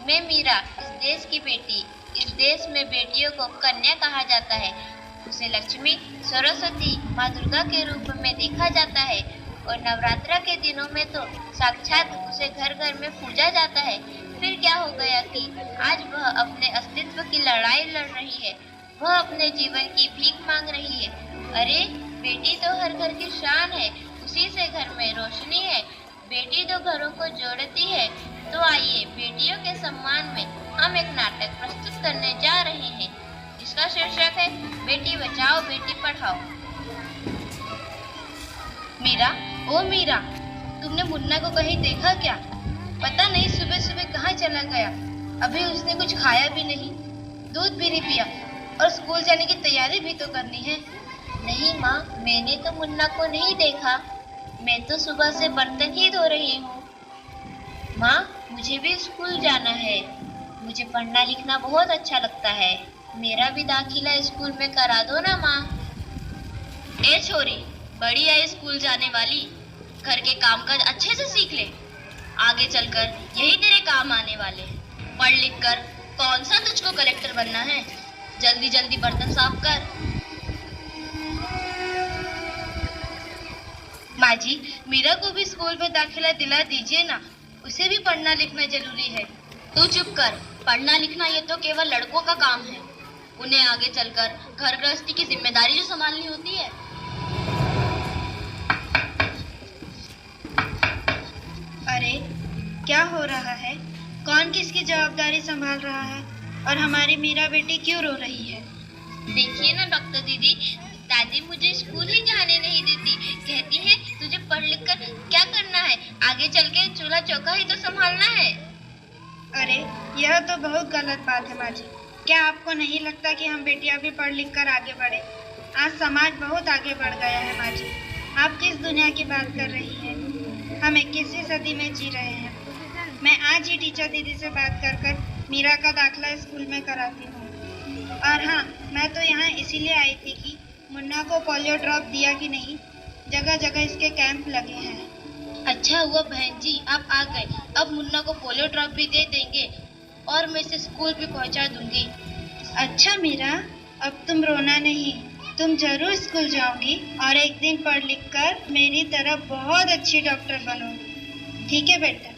मैं मीरा, इस देश की बेटी। इस देश में बेटियों को कन्या कहा जाता है। उसे लक्ष्मी, सरस्वती, माँ दुर्गा के रूप में देखा जाता है और नवरात्रा के दिनों में तो साक्षात उसे घर घर में पूजा जाता है। फिर क्या हो गया कि आज वह अपने अस्तित्व की लड़ाई लड़ रही है। वह अपने जीवन की भीख मांग रही है। अरे, बेटी तो हर घर की शान है, उसी से घर में रोशनी है। बेटी तो घरों को जोड़ती है। तो आइए, बेटियों के सम्मान में हम एक नाटक प्रस्तुत करने जा रहे हैं, जिसका शीर्षक है बेटी बचाओ बेटी पढ़ाओ। मीरा, ओ मीरा, तुमने मुन्ना को कहीं देखा क्या? पता नहीं सुबह सुबह कहाँ चला गया। अभी उसने कुछ खाया भी नहीं, दूध भी नहीं पिया और स्कूल जाने की तैयारी भी तो करनी है। नहीं माँ, मैंने तो मुन्ना को नहीं देखा। मैं तो सुबह से बर्तन ही धो रही हूँ। माँ, मुझे भी स्कूल जाना है। मुझे पढ़ना लिखना बहुत अच्छा लगता है। मेरा भी दाखिला स्कूल में करा दो ना माँ। ए छोरी, बड़ी है स्कूल जाने वाली, घर के कामकाज अच्छे से सीख ले। आगे चलकर यही तेरे काम आने वाले। पढ़ लिख कर कौन सा तुझको कलेक्टर बनना है? जल्दी जल्दी बर्तन साफ कर। माँ जी, मीरा को भी स्कूल में दाखिला दिला दीजिए ना, उसे भी पढ़ना लिखना जरूरी है। तू चुप कर, पढ़ना लिखना ये तो केवल लड़कों का काम है। उन्हें आगे चलकर घर गृहस्थी की जिम्मेदारी जो संभालनी होती है। अरे, क्या हो रहा है? कौन किसकी जवाबदारी संभाल रहा है? और हमारी मीरा बेटी क्यों रो रही है? देखिए ना डॉक्टर दीदी, दादी मुझे स्कूल ही जाने नहीं देती। कहती है तुझे पढ़ लिख कर क्या करना है, आगे चल के चूल्हा चौका ही तो संभालना है। अरे, यह तो बहुत गलत बात है माँ जी। क्या आपको नहीं लगता कि हम बेटियां भी पढ़ लिख कर आगे बढ़े? आज समाज बहुत आगे बढ़ गया है माँ जी। आप किस दुनिया की बात कर रही हैं? हम 21वीं सदी में जी रहे हैं। मैं आज ही टीचर दीदी से बात कर मीरा का दाखिला स्कूल में कराती हूँ। और हाँ, मैं तो यहाँ इसीलिए आई थी कि मुन्ना को पोलियो ड्रॉप दिया कि नहीं। जगह जगह इसके कैंप लगे हैं। अच्छा हुआ बहन जी आप आ गए। अब मुन्ना को पोलियो ड्रॉप भी दे देंगे और मैं इसे स्कूल भी पहुंचा दूंगी। अच्छा मीरा, अब तुम रोना नहीं। तुम जरूर स्कूल जाओगी और एक दिन पढ़ लिख कर मेरी तरह बहुत अच्छी डॉक्टर बनोगी। ठीक है बेटा?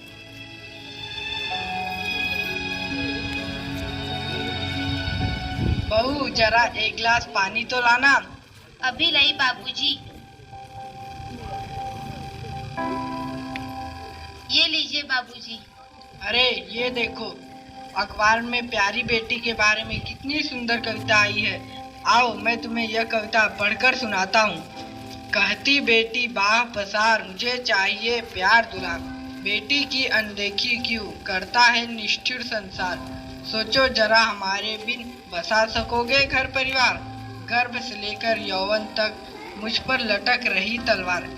बहू, जरा एक गिलास पानी तो लाना। अभी लाई बाबूजी। ये लीजिए बाबूजी। अरे ये देखो, अखबार में प्यारी बेटी के बारे में कितनी सुंदर कविता आई है। आओ मैं तुम्हें यह कविता पढ़कर सुनाता हूँ। कहती बेटी बाह पसार, मुझे चाहिए प्यार दुलार। बेटी की अनदेखी क्यों करता है निष्ठुर संसार। सोचो जरा हमारे बिन बसा सकोगे घर परिवार। गर्भ से लेकर यौवन तक मुझ पर लटक रही तलवार।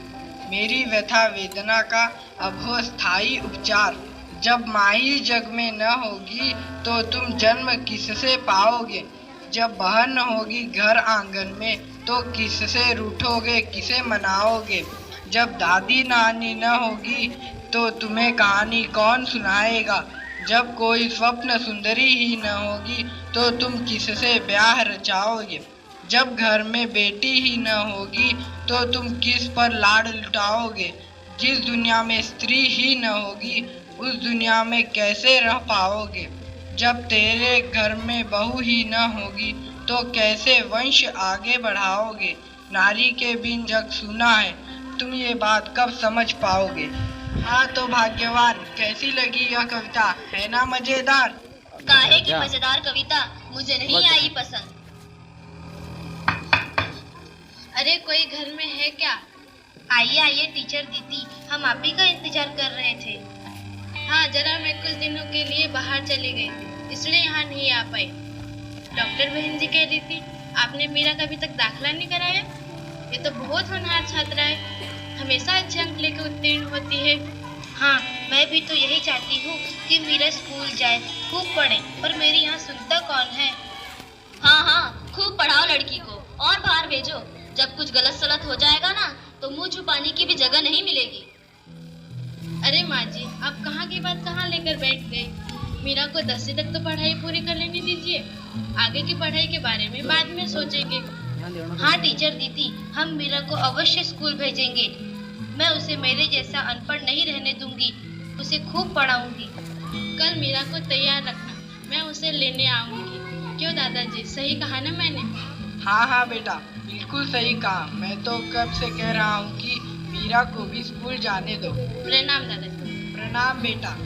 मेरी व्यथा वेदना का अब हो स्थायी उपचार। जब माई जग में न होगी तो तुम जन्म किससे पाओगे। जब बहन न होगी घर आंगन में तो किससे रूठोगे, किसे मनाओगे। जब दादी नानी न होगी तो तुम्हें कहानी कौन सुनाएगा। जब कोई स्वप्न सुंदरी ही न होगी तो तुम किससे ब्याह रचाओगे। जब घर में बेटी ही न होगी तो तुम किस पर लाड लुटाओगे। जिस दुनिया में स्त्री ही न होगी उस दुनिया में कैसे रह पाओगे। जब तेरे घर में बहू ही न होगी तो कैसे वंश आगे बढ़ाओगे। नारी के बिन जग सूना है, तुम ये बात कब समझ पाओगे। हाँ तो भाग्यवान, कैसी लगी यह कविता? है ना मजेदार? काहे की मजेदार कविता, मुझे नहीं आई पसंद। अरे कोई घर में है क्या? आइए आइए टीचर दीदी, हम आप ही का इंतजार कर रहे थे। हाँ, जरा मैं कुछ दिनों के लिए बाहर चली गई थी, इसलिए यहाँ नहीं आ पाई। डॉक्टर बहन जी कह रही थी आपने मीरा का अभी तक दाखिला नहीं कराया। ये तो बहुत होनहार छात्रा है, हमेशा अच्छे अंक लेकर उत्तीर्ण होती है। हाँ, मैं भी तो यही चाहती हूँ कि मीरा स्कूल जाए, खूब पढ़े, पर मेरी यहाँ सुनता कौन है। हाँ हाँ, खूब पढ़ाओ लड़की को और बाहर भेजो। जब कुछ गलत सलत हो जाएगा ना तो मुंह छुपाने की भी जगह नहीं मिलेगी। अरे माँ जी, आप कहाँ की बात कहाँ लेकर बैठ गई? मीरा को 10वीं तक तो पढ़ाई पूरी कर लेने दीजिए। आगे की पढ़ाई के बारे में बाद में सोचेंगे। हाँ टीचर दीदी, हम मीरा को अवश्य स्कूल भेजेंगे। मैं उसे मेरे जैसा अनपढ़ नहीं रहने दूंगी, उसे खूब पढ़ाऊंगी। कल मीरा को तैयार रखना, मैं उसे लेने आऊंगी। क्यों दादाजी, सही कहा ना मैंने? हाँ हाँ बेटा, बिल्कुल सही कहा। मैं तो कब से कह रहा हूँ कि मीरा को भी स्कूल जाने दो। प्रणाम दादाजी। प्रणाम बेटा।